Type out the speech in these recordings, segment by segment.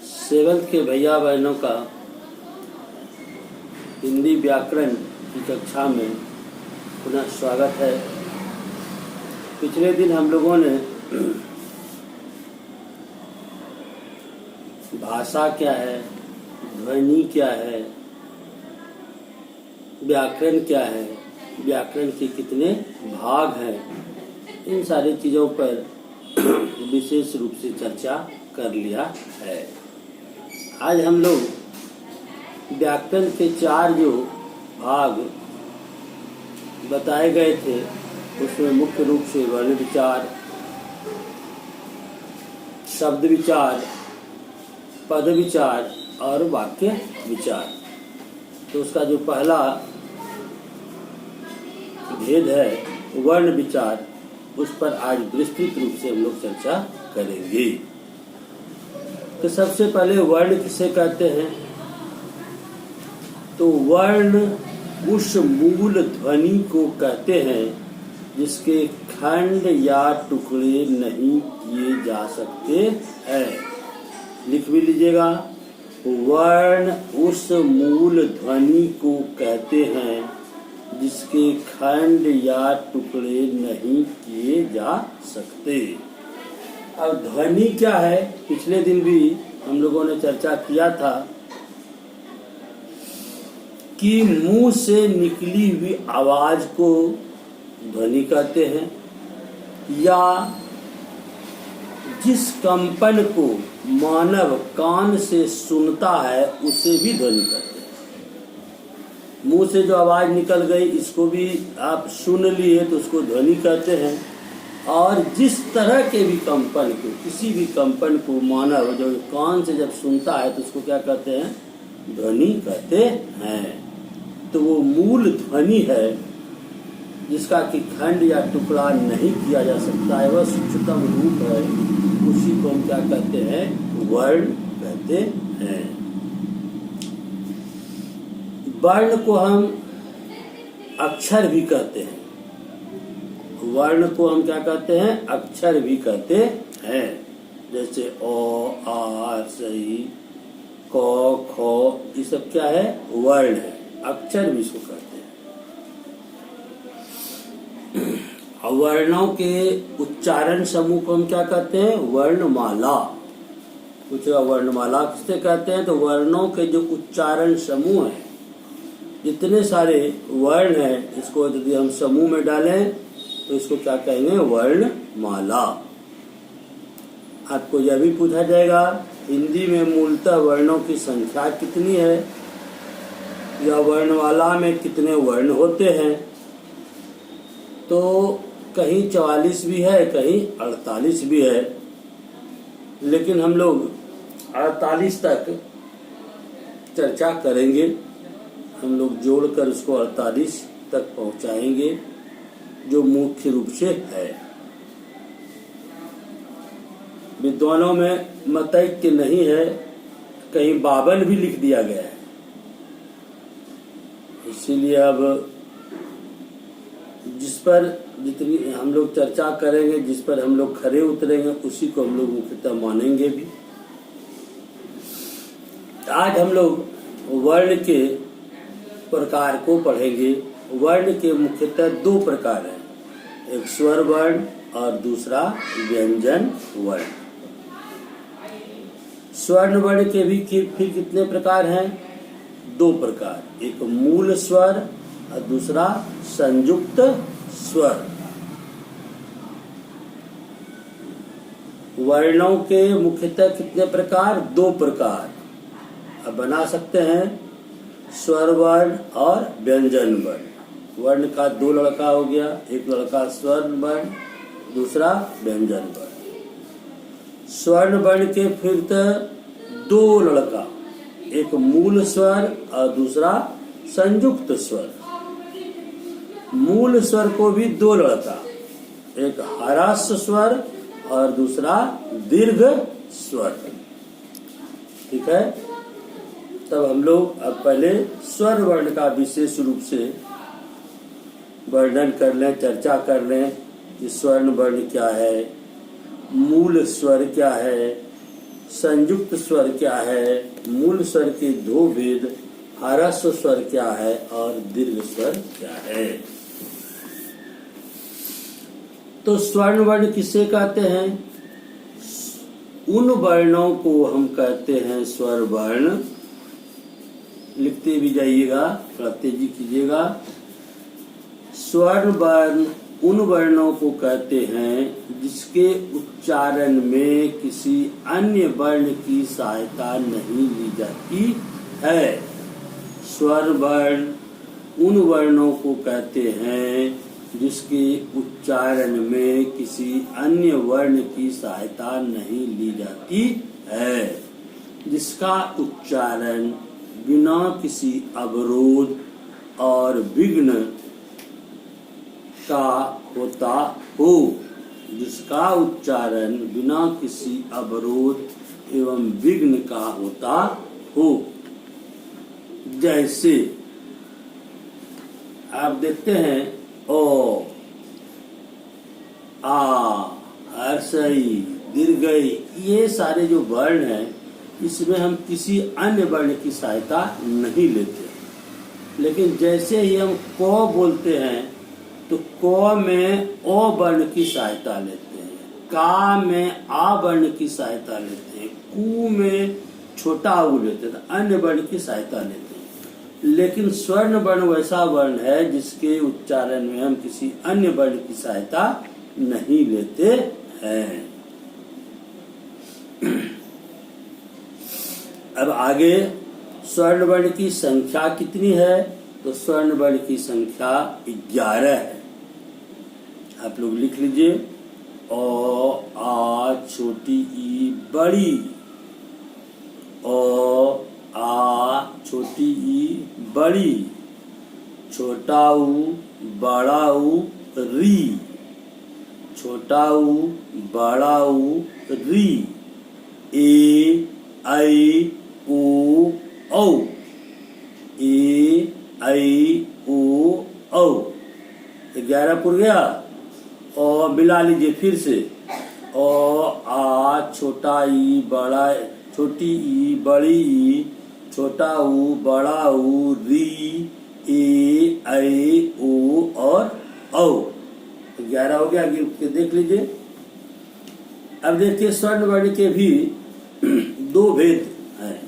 Seventh के भैया बहनों का हिंदी व्याकरण की कक्षा में पुनः स्वागत है। पिछले दिन हम लोगों ने भाषा क्या है, ध्वनि क्या है, व्याकरण क्या है, व्याकरण के कितने भाग हैं, इन सारी चीज़ों पर विशेष रूप से चर्चा कर लिया है। आज हम लोग व्याकरण के 4 जो भाग बताए गए थे उसमें मुख्य रूप से वर्ण विचार, शब्द विचार, पद विचार और वाक्य विचार। तो उसका जो पहला भेद है वर्ण विचार, उस पर आज विस्तृत रूप से हम लोग चर्चा करेंगे। तो सबसे पहले वर्ण किसे कहते हैं? तो वर्ण उस मूल ध्वनि को कहते हैं जिसके खंड या टुकड़े नहीं किए जा सकते हैं। लिख भी लीजिएगा, वर्ण उस मूल ध्वनि को कहते हैं जिसके खंड या टुकड़े नहीं किए जा सकते। अब ध्वनि क्या है? पिछले दिन भी हम लोगों ने चर्चा किया था कि मुंह से निकली हुई आवाज को ध्वनि कहते हैं, या जिस कंपन को मानव कान से सुनता है उसे भी ध्वनि कहते हैं। मुंह से जो आवाज निकल गई इसको भी आप सुन लिए तो उसको ध्वनि कहते हैं। और जिस तरह के भी कंपन को, किसी भी कंपन को मानव जो कान से जब सुनता है तो उसको क्या कहते हैं? ध्वनि कहते हैं। तो वो मूल ध्वनि है जिसका कि खंड या टुकड़ा नहीं किया जा सकता है, वह सूक्ष्मतम रूप है, उसी को हम क्या कहते हैं? वर्ण कहते हैं। वर्ण को हम अक्षर भी कहते हैं। वर्ण को हम क्या कहते हैं? अक्षर भी कहते हैं। जैसे अ, आ, सही, क, ख, ये सब क्या है? वर्ण है, अक्षर भी इसको कहते हैं। वर्णों के उच्चारण समूह को हम क्या कहते हैं? वर्णमाला। कुछ वर्णमाला किससे कहते हैं? तो वर्णों के जो उच्चारण समूह हैं, जितने सारे वर्ण हैं, इसको यदि हम समूह में डालें तो इसको क्या कहेंगे? वर्णमाला। आपको यह भी पूछा जाएगा हिंदी में मूलतः वर्णों की संख्या कितनी है, या वर्णमाला में कितने वर्ण होते हैं? तो कहीं 44 भी है, कहीं 48 भी है, लेकिन हम लोग 48 तक चर्चा करेंगे। हम लोग जोड़कर उसको 48 तक पहुंचाएंगे, जो मुख्य रूप से है। विद्वानों में मतैक्य नहीं है, कहीं 52 भी लिख दिया गया है। इसीलिए अब जिस पर जितनी हम लोग चर्चा करेंगे, जिस पर हम लोग खरे उतरेंगे, उसी को हम लोग मुख्यतः मानेंगे भी। आज हम लोग वर्ण के प्रकार को पढ़ेंगे। वर्ण के मुख्यतः 2 प्रकार हैं, एक स्वर वर्ण और दूसरा व्यंजन वर्ण। स्वर्ण वर्ण के भी फिर कितने प्रकार हैं? 2 प्रकार, एक मूल स्वर और दूसरा संयुक्त स्वर। वर्णों के मुख्यतः कितने प्रकार? 2 प्रकार। अब बना सकते हैं स्वर वर्ण और व्यंजन वर्ण। वर्ण का 2 लड़का हो गया, एक लड़का स्वर्ण वर्ण, दूसरा व्यंजन वर्ण। स्वर्ण वर्ण के फिर 2 लड़का, एक मूल स्वर और दूसरा संयुक्त स्वर। मूल स्वर को भी 2 लड़का, एक ह्रस्व स्वर और दूसरा दीर्घ स्वर। ठीक है, तब हम लोग अब पहले स्वर वर्ण का विशेष रूप से वर्णन कर लें, चर्चा कर लें कि स्वर्ण वर्ण क्या है, मूल स्वर क्या है, संयुक्त स्वर क्या है, मूल स्वर के दो भेद, ह्रस्व स्वर क्या है और दीर्घ स्वर क्या है। तो स्वर्ण वर्ण किसे कहते हैं? उन वर्णों को हम कहते हैं स्वर वर्ण। लिखते भी जाइएगा, थोड़ा तेजी कीजिएगा। स्वर्ण वर्ण उन वर्णों को कहते हैं जिसके उच्चारण में किसी अन्य वर्ण की सहायता नहीं ली जाती है। स्वर वर्ण उन वर्णों को कहते हैं जिसके उच्चारण में किसी अन्य वर्ण की सहायता नहीं ली जाती है, जिसका उच्चारण बिना किसी अवरोध और विघ्न का होता हो, जिसका उच्चारण बिना किसी अवरोध एवं विघ्न का होता हो। जैसे आप देखते हैं ओ, आ, हर्षई, दीर्घई, ये सारे जो वर्ण हैं इसमें हम किसी अन्य वर्ण की सहायता नहीं लेते। लेकिन जैसे ही हम क बोलते हैं तो क में ओ वर्ण की सहायता लेते हैं, का में आ वर्ण की सहायता लेते हैं, कू में छोटा ऊ लेते हैं, अन्य वर्ण की सहायता लेते हैं। लेकिन स्वर्ण वर्ण वैसा वर्ण है जिसके उच्चारण में हम किसी अन्य वर्ण की सहायता नहीं लेते हैं। अब आगे स्वर्ण वर्ण की संख्या कितनी है? तो स्वर्ण वर्ण की संख्या 11 है। आप लोग लिख लीजिए। ओ, आ, छोटी ई, बड़ी, ओ, आ, छोटी ई, बड़ी, छोटा ऊ, बड़ा ऊ, री, छोटा ऊ, बड़ा ऊ, री, ए, आई, ओ, औ, ए, आई, ओ, औ। 11 पुर गया। और मिला लीजिए फिर से। ओ, आ, छोटा ई, बड़ा, छोटी ई, बड़ी ई, छोटा ऊ, बड़ा ऊ, री, ए, आई, ओ और औ। 11 हो गया। देख लीजिए। अब देखिए स्वर्ण वर्ण के भी दो भेद हैं,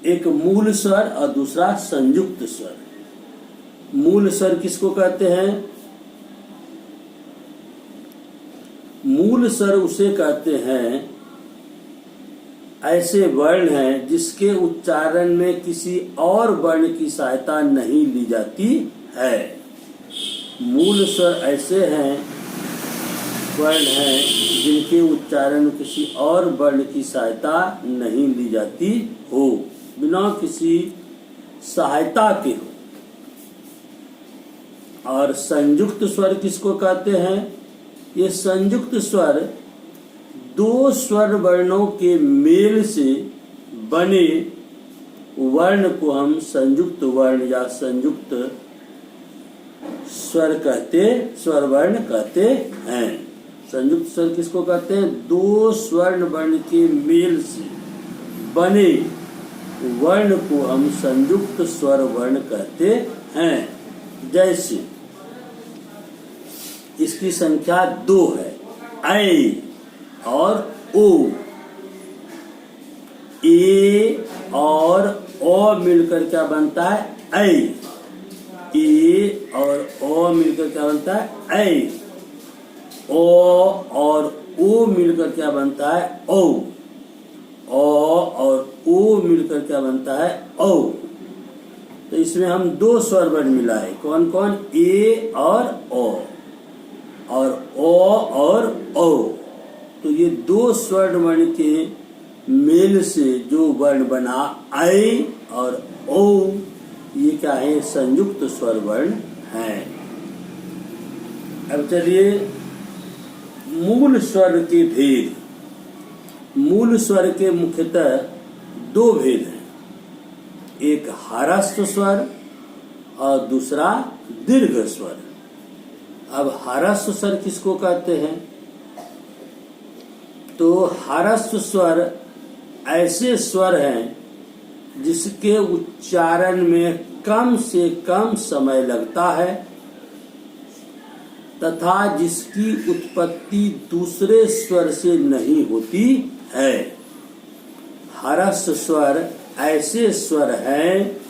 एक मूल स्वर और दूसरा संयुक्त स्वर। मूल स्वर किसको कहते हैं? मूल स्वर उसे कहते हैं ऐसे वर्ण हैं जिसके उच्चारण में किसी और वर्ण की सहायता नहीं ली जाती है। मूल स्वर ऐसे हैं वर्ण हैं जिनके उच्चारण में किसी और वर्ण की सहायता नहीं ली जाती हो, बिना किसी सहायता के हो। और संयुक्त स्वर किसको कहते हैं? ये संयुक्त स्वर दो स्वर वर्णों के मेल से बने वर्ण को हम संयुक्त वर्ण या संयुक्त स्वर वर्ण कहते हैं। संयुक्त स्वर किसको कहते हैं? दो स्वर्ण वर्ण के मेल से बने वर्ण को हम संयुक्त स्वर वर्ण कहते हैं। जैसे इसकी संख्या 2 है, ऐ और ओ। ए और ओ मिलकर क्या बनता है? ऐ। ए और ओ मिलकर क्या बनता है? ऐ। ओ और ओ मिलकर क्या बनता है? ओ। ओ और ओ मिलकर क्या बनता है? ओ। तो इसमें हम दो स्वर वर्ण मिलाए। कौन कौन? ए और ओ, और ओ और ओ। तो ये दो स्वर्ण वर्ण के मेल से जो वर्ण बना ऐ और ओ, ये क्या है? संयुक्त स्वर वर्ण है। अब चलिए मूल स्वर के भेद। मूल स्वर के मुख्यतः दो भेद हैं, एक ह्रस्व स्वर और दूसरा दीर्घ स्वर। अब ह्रस्व स्वर किसको कहते हैं? तो ह्रस्व स्वर ऐसे स्वर हैं जिसके उच्चारण में कम से कम समय लगता है तथा जिसकी उत्पत्ति दूसरे स्वर से नहीं होती है। ह्रस्व स्वर ऐसे स्वर हैं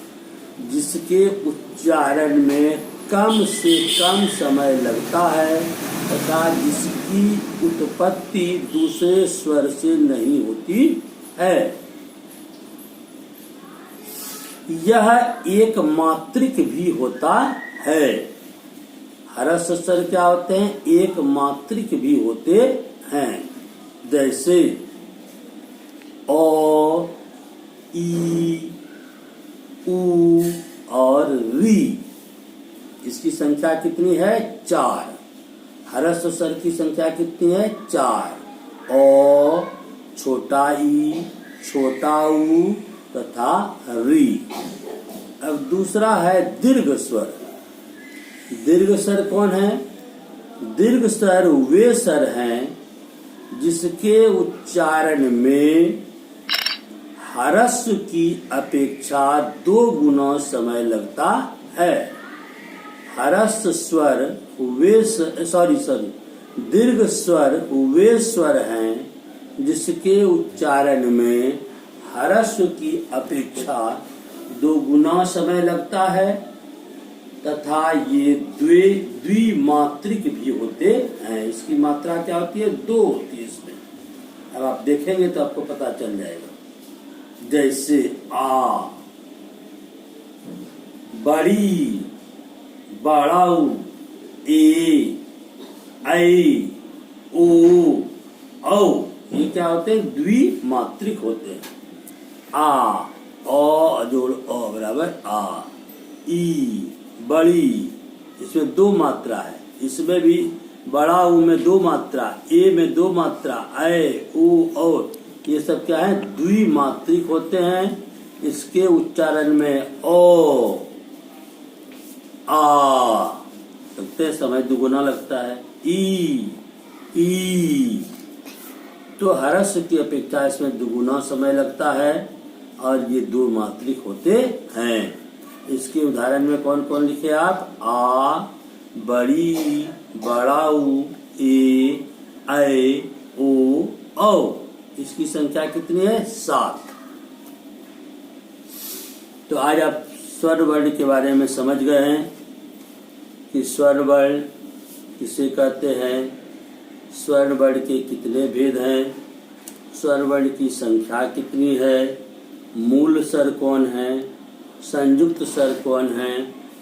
जिसके उच्चारण में कम से कम समय लगता है तथा जिसकी उत्पत्ति दूसरे स्वर से नहीं होती है। यह एक मात्रिक भी होता है। ह्रस्व स्वर क्या होते हैं? एक मात्रिक भी होते हैं। जैसे ओ, ई, उ और री। इसकी संख्या कितनी है? 4। ह्रस्व स्वर की संख्या कितनी है? 4। ओ, छोटा ई, छोटा उ तथा री। अब दूसरा है दीर्घ स्वर। दीर्घ स्वर कौन है? दीर्घ स्वर वे स्वर हैं जिसके उच्चारण में ह्रस्व की अपेक्षा 2 गुना समय लगता है। ह्रस्व स्वर दीर्घ स्वर वे स्वर हैं जिसके उच्चारण में ह्रस्व की अपेक्षा 2 गुना समय लगता है तथा ये द्विमात्रिक भी होते हैं। इसकी मात्रा क्या होती है? 2 होती है इसमें। अब आप देखेंगे तो आपको पता चल जाएगा। जैसे आ, बड़ी, बड़ाऊ, ए, ऐ, ओ, औ। ये क्या होते हैं? द्विमात्रिक होते हैं। आ, ओ जोड़ ओ बराबर आ। ई, बड़ी, इसमें 2 मात्रा है। इसमें भी बड़ा ऊ में 2 मात्रा, ए में 2 मात्रा, ऐ, ऊ, औ। ये सब क्या है? द्विमात्रिक होते हैं। इसके उच्चारण में ओ, आ लगते समय 2 गुना लगता है। ई तो ह्रस्व की अपेक्षा इसमें 2 गुना समय लगता है और ये 2 मात्रिक होते हैं। इसके उदाहरण में कौन कौन लिखे आप? आ, बड़ी, बड़ाऊ, ए, ऐ, ओ, औ। इसकी संख्या कितनी है? 7। तो आज आप स्वर वर्ण के बारे में समझ गए हैं कि स्वर वर्ण किसे कहते हैं, स्वर वर्ण के कितने भेद हैं, स्वर वर्ण की संख्या कितनी है, मूल स्वर कौन है, संयुक्त स्वर कौन है,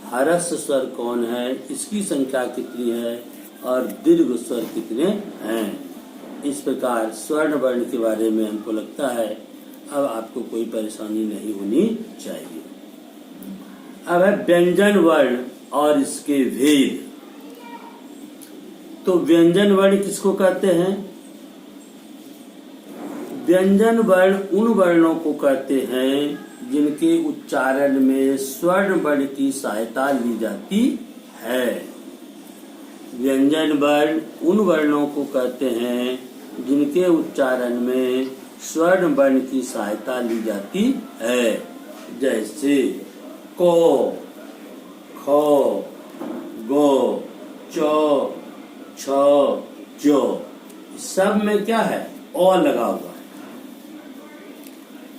ह्रस्व स्वर कौन है, इसकी संख्या कितनी है और दीर्घ स्वर कितने हैं। इस प्रकार स्वर्ण वर्ण के बारे में हमको लगता है अब आपको कोई परेशानी नहीं होनी चाहिए। अब है व्यंजन वर्ण और इसके भेद। तो व्यंजन वर्ण किसको कहते हैं? व्यंजन वर्ण उन वर्णों को कहते हैं जिनके उच्चारण में स्वर्ण वर्ण की सहायता ली जाती है। व्यंजन वर्ण उन वर्णों को कहते हैं जिनके उच्चारण में स्वर्ण वर्ण की सहायता ली जाती है। जैसे को, खो, गो, चो, छ, जो। सब में क्या है? ओ लगा हुआ है।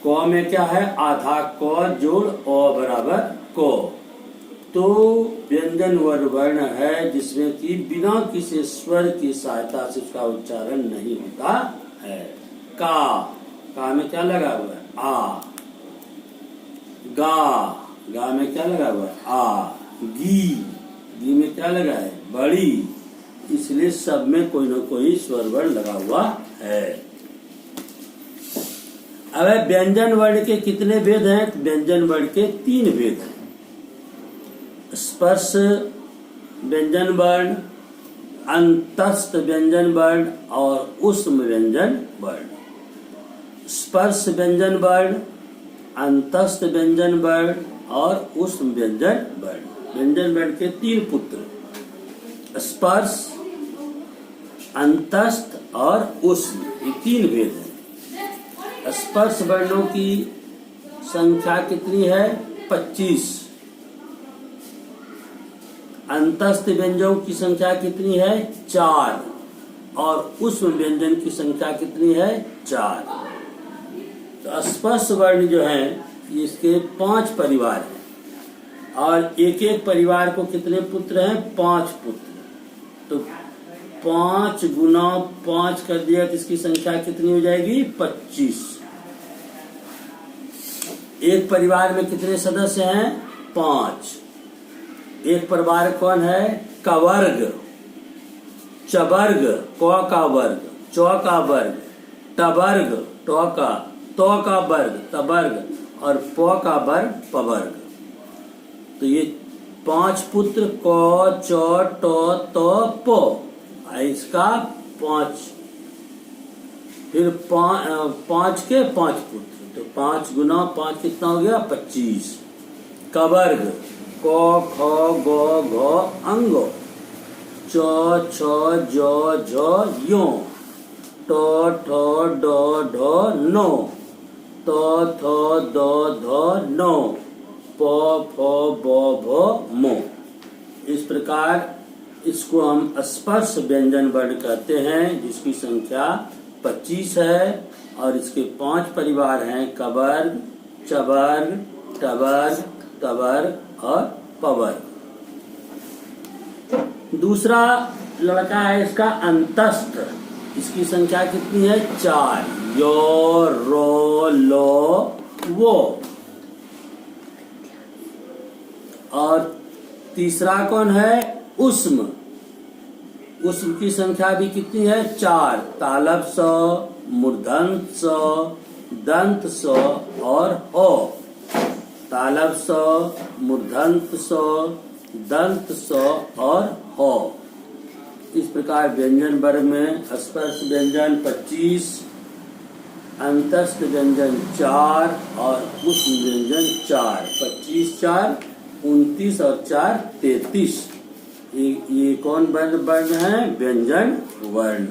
को में क्या है? आधा को जोड़ ओ बराबर को। तो व्यंजन वर्ण है जिसमें कि बिना किसी स्वर की सहायता से उसका उच्चारण नहीं होता है। का में क्या लगा हुआ है? आ। गा में क्या लगा हुआ है? आ। गी में क्या लगा है? बड़ी। इसलिए सब में कोई न कोई स्वर वर्ण लगा हुआ है। अब व्यंजन वर्ण के कितने भेद हैं? व्यंजन वर्ण के 3 भेद हैं। स्पर्श व्यंजन वर्ण, अंतस्थ व्यंजन वर्ण और ऊष्म व्यंजन वर्ण। स्पर्श व्यंजन वर्ण, अंतस्थ व्यंजन वर्ण और ऊष्म व्यंजन वर्ण। व्यंजन वर्ण के 3 पुत्र, स्पर्श, अंतस्थ और ऊष्म, ये 3 भेद हैं। स्पर्श वर्णों की संख्या कितनी है? 25। अंतस्थ व्यंजनों की संख्या कितनी है? 4। और उष्म व्यंजन की संख्या कितनी है? 4। तो स्पर्श वर्ण जो है इसके 5 परिवार हैं और एक एक परिवार को कितने पुत्र हैं? 5 पुत्र। तो 5 गुना 5 कर दिया तो इसकी संख्या कितनी हो जाएगी? 25। एक परिवार में कितने सदस्य हैं? 5। एक परिवार कौन है? कवर्ग, चवर्ग, क का वर्ग, चौ का वर्ग, टवर्ग, टौ का, तौ का वर्ग, तवर्ग और प का वर्ग, पवर्ग। तो ये 5 पुत्र क, चौ, टौ, तौ, प। इसका 5, फिर 5 के 5 पुत्र। तो 5 गुना 5 कितना हो गया? 25। कवर्ग क, ख, ग, घ, अंग, च, छ, ज, झ, यो, ट, ठ, ड, ढ, नो, त, थ, द, ध, नो, प, फ, ब, भ, मो। इस प्रकार इसको हम स्पर्श व्यंजन वर्ण कहते हैं, जिसकी संख्या 25 है और इसके 5 परिवार हैं कवर्ग, चवर्ग, टवर्ग, तवर्ग और पवर्ग। दूसरा लड़का है इसका अंतस्थ। इसकी संख्या कितनी है? 4। यो, रो, लो, वो। और तीसरा कौन है? उष्म। उष्म की संख्या भी कितनी है? 4। तालब स, मूर्धन्य स, दंत स और हो। तालब स, मूर्धन्य स, दंत स और हो। इस प्रकार व्यंजन वर्ग में स्पर्श व्यंजन 25, अंतस्थ व्यंजन 4 और उष्म व्यंजन 4। 25, 4, 29 और 4, 33। ये कौन वर्ण है? व्यंजन वर्ण।